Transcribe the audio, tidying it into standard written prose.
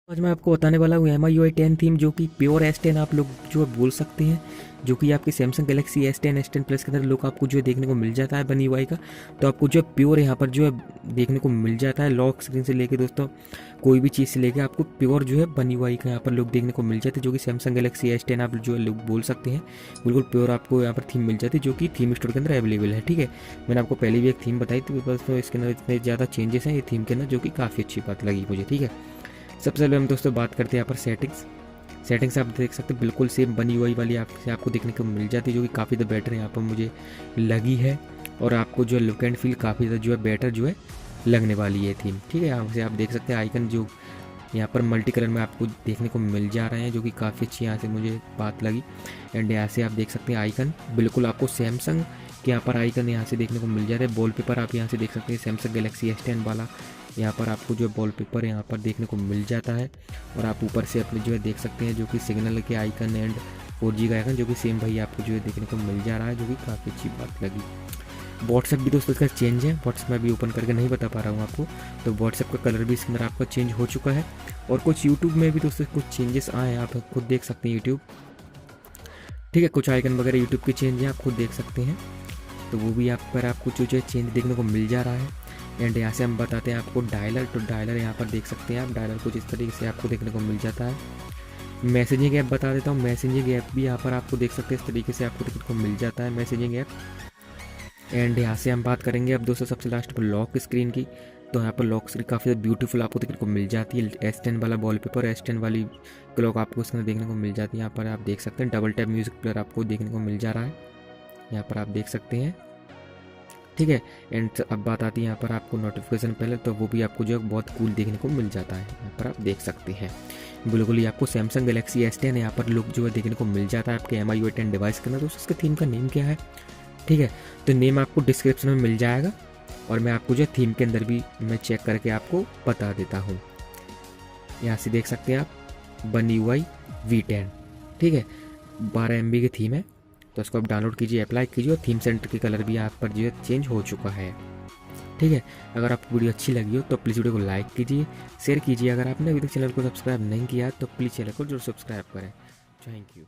आज मैं आपको बताने वाला हूँ MIUI 10 थीम, जो कि प्योर S10 आप लोग जो है बोल सकते हैं, जो कि आपके Samsung Galaxy S10 S10 plus के अंदर लोग आपको जो है देखने को मिल जाता है बनी UI का। तो आपको जो है प्योर यहाँ पर जो है देखने को मिल जाता है। लॉक स्क्रीन से लेके दोस्तों कोई भी चीज़ से लेके आपको प्योर जो है बनी UI का यहाँ पर लोग देखने को मिल जाते हैं, जो कि सैमसंग गैलेक्सी S10 आप जो है लोग बोल सकते हैं। बिल्कुल प्योर आपको यहाँ पर थीम मिल जाती है, जो कि थीम स्टोर के अंदर अवेलेबल है। ठीक है, मैंने आपको पहले भी एक थीम बताई थी, बस इसके अंदर इतने ज़्यादा चेंजेस हैं ये थीम के अंदर, जो कि काफ़ी अच्छी बात लगी मुझे। ठीक है, सबसे पहले हम दोस्तों बात करते हैं यहाँ पर सेटिंग्स आप देख सकते हैं बिल्कुल सेम बनी हुई वाली आपको देखने को मिल जाती है, जो कि काफ़ी ज़्यादा बेटर यहाँ पर मुझे लगी है। और आपको जो है लुक एंड फील काफ़ी ज़्यादा जो है बेटर जो है लगने वाली है थीम। ठीक है, यहाँ से आप देख सकते हैं आइकन जो यहाँ पर मल्टी कलर में आपको देखने को मिल जा रहे हैं, जो कि काफ़ी अच्छी यहाँ से मुझे बात लगी। एंड यहाँ से आप देख सकते हैं आइकन बिल्कुल आपको सैमसंग के यहाँ पर आइकन यहाँ से देखने को मिल जा रहे हैं। वॉलपेपर आप यहाँ से देख सकते हैं सैमसंग गैलेक्सी S10 वाला यहाँ पर आपको जो है वॉलपेपर यहाँ पर देखने को मिल जाता है। और आप ऊपर से अपने जो है देख सकते हैं जो कि सिग्नल के आइकन एंड 4G का आइकन, जो कि सेम भाई आपको जो है देखने को मिल जा रहा है, जो कि काफ़ी अच्छी बात लगी। व्हाट्सएप भी दोस्तों इसका चेंज है, व्हाट्सएप मैं अभी ओपन करके नहीं बता पा रहा हूँ आपको। तो व्हाट्सएप का कलर भी इसके अंदर आपका चेंज हो चुका है। और कुछ यूट्यूब में भी दोस्तों कुछ चेंजेस आए हैं, आप खुद देख सकते हैं यूट्यूब। ठीक है, कुछ आइकन वगैरह यूट्यूब के चेंज हैं, आप खुद देख सकते हैं। तो वो भी आप पर आपको जो है चेंज देखने को मिल जा रहा है। एंड यहाँ से हम बताते हैं आपको डायलर। तो डायलर यहाँ पर देख सकते हैं आप, डायलर कुछ इस तरीके से आपको देखने को मिल जाता है। मैसेजिंग ऐप बता देता हूँ, मैसेजिंग ऐप भी यहाँ पर आपको देख सकते हैं इस तरीके से आपको देखने को मिल जाता है मैसेजिंग ऐप। एंड यहाँ से हम बात करेंगे अब दोस्तों सबसे लास्ट पर लॉक स्क्रीन की। तो यहाँ पर लॉक स्क्रीन काफ़ी ब्यूटीफुल आपको देखने को मिल जाती है। S10 वाला वॉलपेपर, S10 वाली क्लॉक आपको इसके अंदर देखने को मिल जाती है। यहाँ पर आप देख सकते हैं डबल टैप म्यूजिक प्लेयर आपको देखने को मिल जा रहा है, यहाँ पर आप देख सकते हैं। ठीक है, एंड अब बात आती है यहाँ पर आपको नोटिफिकेशन पहले, तो वो भी आपको जो है बहुत कूल देखने को मिल जाता है, यहाँ पर आप देख सकते हैं। बिल्कुल ही आपको सैमसंग गैलेक्सी S10 यहाँ पर लुक जो है देखने को मिल जाता है आपके MIUI 10 डिवाइस के अंदर। दोस्तों इसके थीम का नेम क्या है? ठीक है, तो नेम आपको डिस्क्रिप्शन में मिल जाएगा, और मैं आपको जो है थीम के अंदर भी मैं चेक करके आपको बता देता हूँ। यहाँ से देख सकते हैं आप बनी UI V10। ठीक है, 12 MB की थीम है, तो इसको आप डाउनलोड कीजिए, अप्लाई कीजिए, और थीम सेंटर की कलर भी आप पर जो है चेंज हो चुका है। ठीक है, अगर आपको वीडियो अच्छी लगी हो तो प्लीज़ वीडियो को लाइक कीजिए, शेयर कीजिए। अगर आपने अभी तक चैनल को सब्सक्राइब नहीं किया तो प्लीज़ चैनल को जरूर सब्सक्राइब करें। Thank you.